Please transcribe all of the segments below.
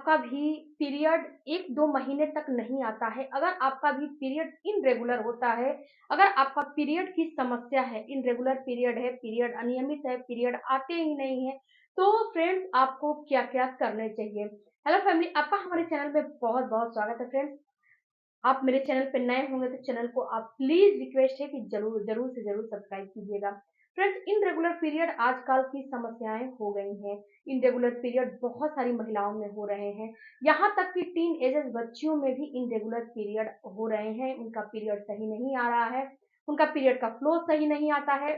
आपका भी पीरियड 1-2 महीने तक नहीं आता है, अगर आपका भी पीरियड इर्रेगुलर होता है, अगर आपका पीरियड की समस्या है, इर्रेगुलर पीरियड है, पीरियड अनियमित है, पीरियड आते ही नहीं है, तो फ्रेंड्स आपको क्या-क्या करने चाहिए? हेलो फैमिली, आपका हमारे चैनल में बहुत-बहुत स्वागत है फ्रेंड्स। आप मेरे चैनल पे नए होंगे तो चैनल को आप प्लीज रिक्वेस्ट है कि जरूर से जरूर सब्सक्राइब कीजिएगा। फ्रेंड्स, इनरेगुलर पीरियड आजकल की समस्याएं हो गई हैं। इनरेगुलर पीरियड बहुत सारी महिलाओं में हो रहे हैं, यहाँ तक कि टीन एजेस बच्चियों में भी इनरेगुलर पीरियड हो रहे हैं। उनका पीरियड सही नहीं आ रहा है, उनका पीरियड का फ्लो सही नहीं आता है।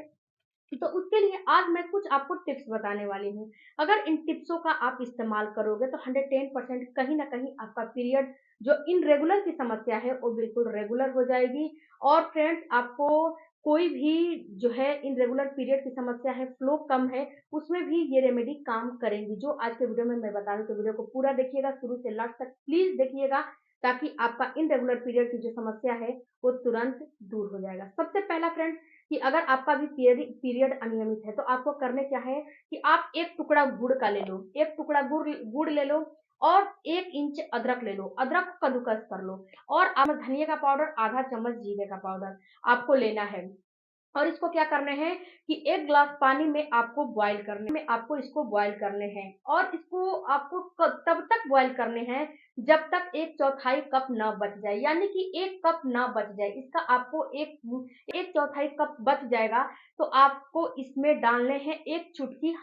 तो उसके लिए आज मैं कुछ आपको टिप्स बताने वाली हूँ। अगर इन टिप्सों का आप इस्तेमाल करोगे तो 110% कहीं न कहीं आपका पीरियड जो इर्रेगुलर की समस्या है वो बिल्कुल रेगुलर हो जाएगी। और फ्रेंड्स, आपको कोई भी जो है इर्रेगुलर पीरियड की समस्या है, फ्लो कम है, उसमें भी ये रेमेडी काम करेंगी। जो आज के वीडियो में मैं बता रही हूँ, तो वीडियो को पूरा देखिएगा, शुरू से लास्ट तक प्लीज़ देखिएगा, ताकि आपका इर्रेगुलर पीरियड की जो समस्या है वो तुरंत दूर हो जाएगा। सबसे पहला फ्रेंड्स, कि अगर आपका भी पीरियड अनियमित है तो आपको करने क्या है कि आप एक टुकड़ा गुड़ का ले लो, एक टुकड़ा गुड़ गुड़ ले लो, और 1 इंच अदरक ले लो, अदरक को कद्दूकस कर लो, और आप धनिया का पाउडर, आधा चम्मच जीरे का पाउडर आपको लेना है। और इसको क्या करने हैं कि 1 ग्लास पानी में आपको बॉयल करने हैं, और इसको आपको तब तक बॉयल करने हैं जब तक 1/4 कप ना बच जाए, यानी कि 1 कप ना बच जाए। इसका आपको 1/4 कप बच जाएगा तो आपको इसमें डालने हैं 1 चुटकी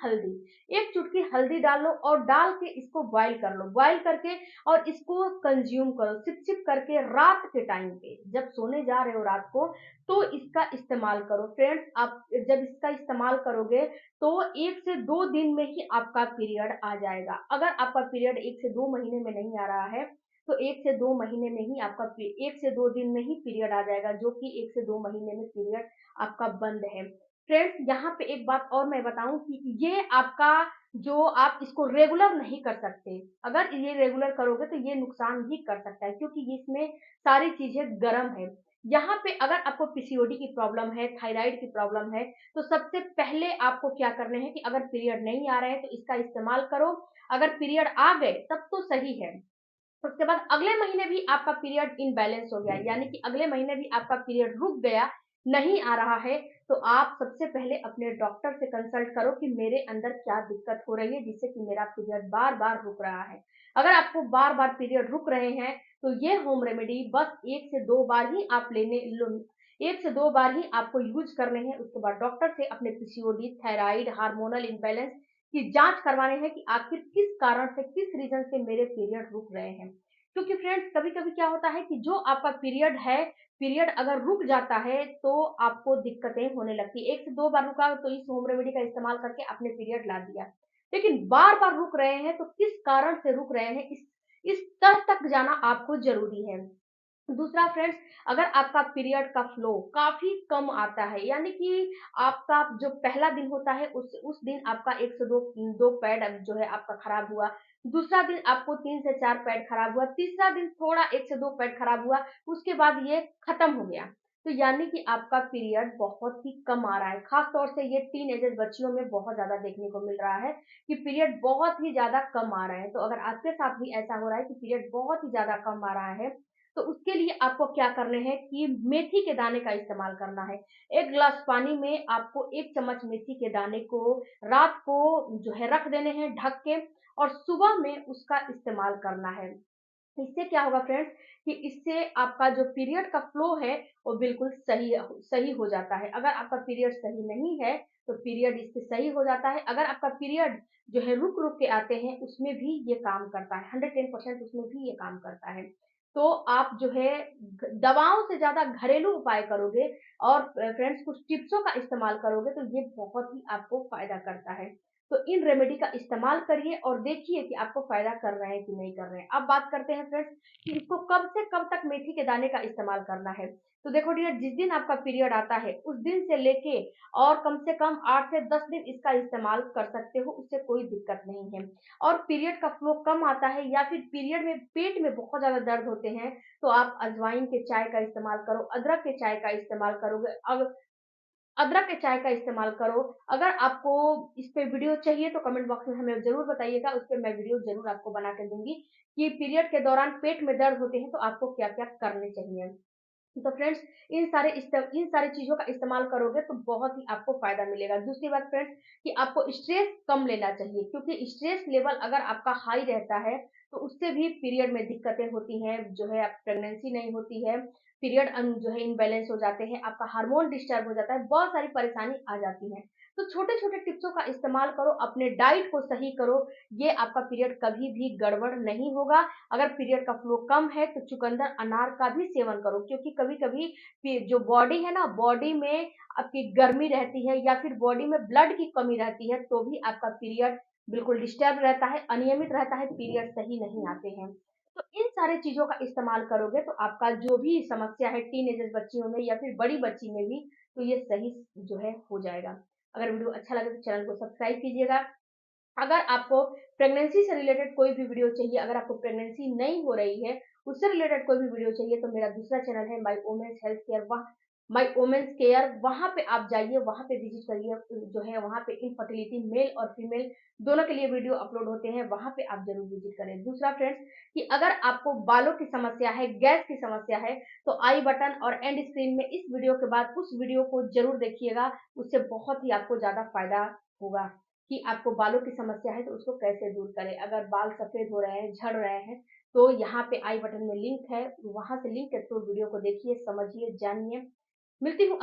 हल्दी डाल लो, और डाल के इसको बॉयल कर लो, बॉयल करके और इसको कंज्यूम करो सिप सिप करके रात के टाइम पे, जब सोने जा रहे हो रात को, तो इसका इस्तेमाल करो। फ्रेंड्स, आप जब इसका इस्तेमाल करोगे तो 1 से 2 दिन में ही आपका पीरियड आ जाएगा। अगर आपका पीरियड 1 से 2 महीने में नहीं आ रहा है तो 1 से 2 महीने में ही 1 से 2 दिन में ही पीरियड आ जाएगा, जो कि 1 से 2 महीने में पीरियड आपका बंद है। फ्रेंड्स, यहाँ पे एक बात और मैं बताऊं कि ये आपका जो आप इसको रेगुलर नहीं कर सकते। अगर ये रेगुलर करोगे तो ये नुकसान भी कर सकता है, क्योंकि इसमें सारी चीजें गर्म है। यहाँ पे अगर आपको पीसीओडी की प्रॉब्लम है, थायराइड की प्रॉब्लम है, तो सबसे पहले आपको क्या करने हैं कि अगर पीरियड नहीं आ रहे हैं तो इसका इस्तेमाल करो। अगर पीरियड आ गए तब तो सही है। उसके बाद अगले महीने भी आपका पीरियड इनबैलेंस हो गया, यानी कि अगले महीने भी आपका पीरियड रुक गया, नहीं आ रहा है, तो आप सबसे पहले अपने डॉक्टर से कंसल्ट करो कि मेरे अंदर क्या दिक्कत हो रही है जिससे कि मेरा पीरियड बार बार रुक रहा है। अगर आपको बार बार पीरियड रुक रहे हैं तो ये होम रेमेडी बस 1 से 2 बार ही आप लेने लो, 1 से 2 बार ही आपको यूज करने हैं। उसके बाद डॉक्टर से अपने पीसीओडी, थायराइड, हार्मोनल इम्बैलेंस की जांच करवाने हैं कि आखिर किस कारण से, किस रीजन से मेरे पीरियड रुक रहे हैं। क्योंकि फ्रेंड्स, कभी कभी क्या होता है कि जो आपका पीरियड है, पीरियड अगर रुक जाता है तो आपको दिक्कतें होने लगती है। 1 से 2 बार रुका तो इस होम रेमेडी का इस्तेमाल करके आपने पीरियड ला दिया, लेकिन बार बार रुक रहे हैं तो किस कारण से रुक रहे हैं, इस तह तक जाना आपको जरूरी है। दूसरा फ्रेंड्स, अगर आपका पीरियड का फ्लो काफी कम आता है, यानी कि आपका जो पहला दिन होता है उस दिन आपका 1 से 2 पैड जो है आपका खराब हुआ, दूसरा दिन आपको 3 से 4 पैड खराब हुआ, तीसरा दिन थोड़ा 1 से 2 पैड खराब हुआ, उसके बाद ये खत्म हो गया, तो यानी कि आपका पीरियड बहुत ही कम आ रहा है। खास तौर से ये टीन एजेस बच्चियों में बहुत ज्यादा देखने को मिल रहा है कि पीरियड बहुत ही ज्यादा कम आ रहा है। तो अगर आपके साथ भी ऐसा हो रहा है कि पीरियड बहुत ही ज्यादा कम आ रहा है, तो उसके लिए आपको क्या करने हैं कि मेथी के दाने का इस्तेमाल करना है। 1 ग्लास पानी में आपको 1 चम्मच मेथी के दाने को रात को जो है रख देने हैं ढक के, और सुबह में उसका इस्तेमाल करना है। इससे क्या होगा फ्रेंड्स कि इससे आपका जो पीरियड का फ्लो है वो बिल्कुल सही हो जाता है। अगर आपका पीरियड सही नहीं है तो पीरियड इससे सही हो जाता है। अगर आपका पीरियड जो है रुक रुक के आते हैं, उसमें भी ये काम करता है, 110% उसमें भी ये काम करता है। तो आप जो है दवाओं से ज्यादा घरेलू उपाय करोगे और फ्रेंड्स कुछ टिप्सों का इस्तेमाल करोगे तो ये बहुत ही आपको फायदा करता है। तो इन रेमेडी का इस्तेमाल करिए और देखिए कि आपको फायदा कर रहे हैं कि नहीं कर रहे हैं। अब बात करते हैं फ्रेंड्स कि इसको कब से कब तक मेथी के दाने का इस्तेमाल करना है। तो देखो डियर, जिस दिन आपका पीरियड आता है उस दिन से लेके और कम से कम 8 से 10 दिन इसका इस्तेमाल कर सकते हो, उससे कोई दिक्कत नहीं है। और पीरियड का फ्लो कम आता है या फिर पीरियड में पेट में बहुत ज्यादा दर्द होते हैं, तो आप अजवाइन के चाय का इस्तेमाल करो, अदरक के चाय का इस्तेमाल करोगे। अब अदरक के चाय का इस्तेमाल करो। अगर आपको इस पे वीडियो चाहिए तो कमेंट बॉक्स में हमें ज़रूर बताइएगा, उस पे मैं वीडियो ज़रूर आपको बना के दूँगी कि पीरियड के दौरान पेट में दर्द होते हैं तो आपको क्या-क्या करने चाहिए। तो फ्रेंड्स इन सारी चीज़ों का इस्तेमाल करोगे तो बहुत ही आपको फ़ायदा मिलेगा। दूसरी बात फ्रेंड्स कि आपको स्ट्रेस कम लेना चाहिए, क्योंकि स्ट्रेस लेवल अगर आपका हाई रहता है तो उससे भी पीरियड में दिक्कतें होती हैं, जो है आप प्रेगनेंसी नहीं होती है, पीरियड जो है इम्बैलेंस हो जाते हैं, आपका हार्मोन डिस्टर्ब हो जाता है, बहुत सारी परेशानी आ जाती है। तो छोटे-छोटे टिप्सों का इस्तेमाल करो, अपने डाइट को सही करो, ये आपका पीरियड कभी भी गड़बड़ नहीं होगा। अगर पीरियड का फ्लो कम है तो चुकंदर अनार का भी सेवन करो, क्योंकि कभी-कभी जो बॉडी है ना, बॉडी में आपकी गर्मी रहती है या फिर बॉडी में ब्लड की कमी रहती है तो भी आपका पीरियड बिल्कुल डिस्टर्ब रहता है, अनियमित रहता है, पीरियड सही नहीं आते हैं। तो इन सारे चीज़ों का इस्तेमाल करोगे तो आपका जो भी समस्या है टीनेजर बच्चियों में या फिर बड़ी बच्ची में भी, तो ये सही जो है हो जाएगा। अगर वीडियो अच्छा लगे तो चैनल को सब्सक्राइब कीजिएगा। अगर आपको प्रेगनेंसी से रिलेटेड कोई भी वीडियो चाहिए, अगर आपको प्रेगनेंसी नहीं हो रही है, उससे रिलेटेड कोई भी वीडियो चाहिए तो मेरा दूसरा चैनल है माय वुमेन्स हेल्थ केयर, वह माय वुमेन्स केयर, वहाँ पे आप जाइए, वहाँ पे विजिट करिए, जो है वहाँ पे इनफर्टिलिटी मेल और फीमेल दोनों के लिए वीडियो अपलोड होते हैं, वहाँ पे आप ज़रूर विजिट करें। दूसरा फ्रेंड्स कि अगर आपको बालों की समस्या है, गैस की समस्या है, तो आई बटन और एंड स्क्रीन में इस वीडियो के बाद उस वीडियो को ज़रूर देखिएगा, उससे बहुत ही आपको ज़्यादा फ़ायदा होगा। कि आपको बालों की समस्या है तो उसको कैसे दूर करें। अगर बाल सफ़ेद हो रहे हैं, झड़ रहे हैं, तो यहाँ पे आई बटन में लिंक है, वहाँ से लिंक के थ्रू वीडियो को देखिए, समझिए, जानिए। मिलती हूँ